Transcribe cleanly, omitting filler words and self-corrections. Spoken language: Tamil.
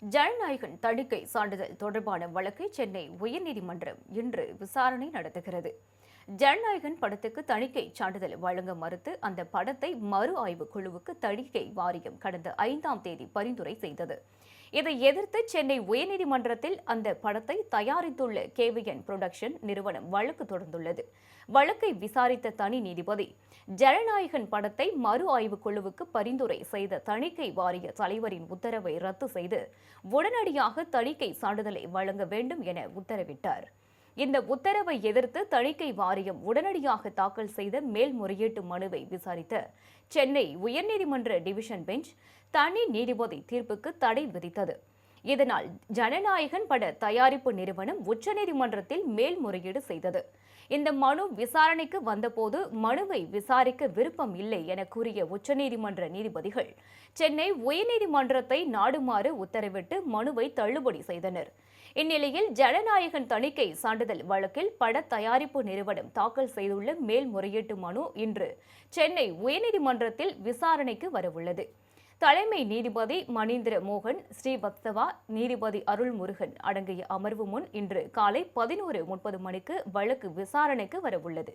ஜனநாயகன் தணிக்கை சான்றிதழ் தொடர்பான வழக்கை சென்னை உயர்நீதிமன்றம் இன்று விசாரணை நடத்துகிறது. ஜனநாயகன் படத்துக்கு தணிக்கை சான்றிதழ் வழங்க மறுத்து அந்த படத்தை மறு ஆய்வு குழுவுக்கு தணிக்கை வாரியம் கடந்த 5ஆம் தேதி பரிந்துரை செய்தது. இதை எதிர்த்து சென்னை உயர்நீதிமன்றத்தில் அந்த படத்தை தயாரித்துள்ள கேவிஎன் புரொடக்ஷன் நிறுவனம் வழக்கு தொடர்ந்துள்ளது. வழக்கை விசாரித்த தனி நீதிபதி ஜனநாயகன் படத்தை மறு ஆய்வு குழுவுக்கு பரிந்துரை செய்த தணிக்கை வாரிய தலைவரின் உத்தரவை ரத்து செய்து உடனடியாக தணிக்கை சான்றிதழை வழங்க வேண்டும் என உத்தரவிட்டார். இந்த உத்தரவை எதிர்த்து தணிக்கை வாரியம் உடனடியாக தாக்கல் செய்த மேல்முறையீட்டு மனுவை விசாரித்த சென்னை உயர்நீதிமன்ற டிவிஷன் பெஞ்ச் தனி நீதிபதி தீர்ப்புக்கு தடை விதித்தது. இதனால் ஜனநாயகன் பட தயாரிப்பு நிறுவனம் உச்சநீதிமன்றத்தில் மேல்முறையீடு செய்தது. இந்த மனு விசாரணைக்கு வந்தபோது மனுவை விசாரிக்க விருப்பம் இல்லை என கூறிய உச்சநீதிமன்ற நீதிபதிகள் சென்னை உயர்நீதிமன்றத்தை நாடுமாறு உத்தரவிட்டு மனுவை தள்ளுபடி செய்தனர். இந்நிலையில் ஜனநாயகன் தணிக்கை சான்றிதழ் வழக்கில் பட தயாரிப்பு நிறுவனம் தாக்கல் செய்துள்ள மேல்முறையீட்டு மனு இன்று சென்னை உயர்நீதிமன்றத்தில் விசாரணைக்கு வரவுள்ளது. தலைமை நீதிபதி மணீந்திர மோகன் ஸ்ரீவத்சவா, நீதிபதி அருள்முருகன் அடங்கிய அமர்வு முன் இன்று காலை 11:30 மணிக்கு வழக்கு விசாரணைக்கு வரவுள்ளது.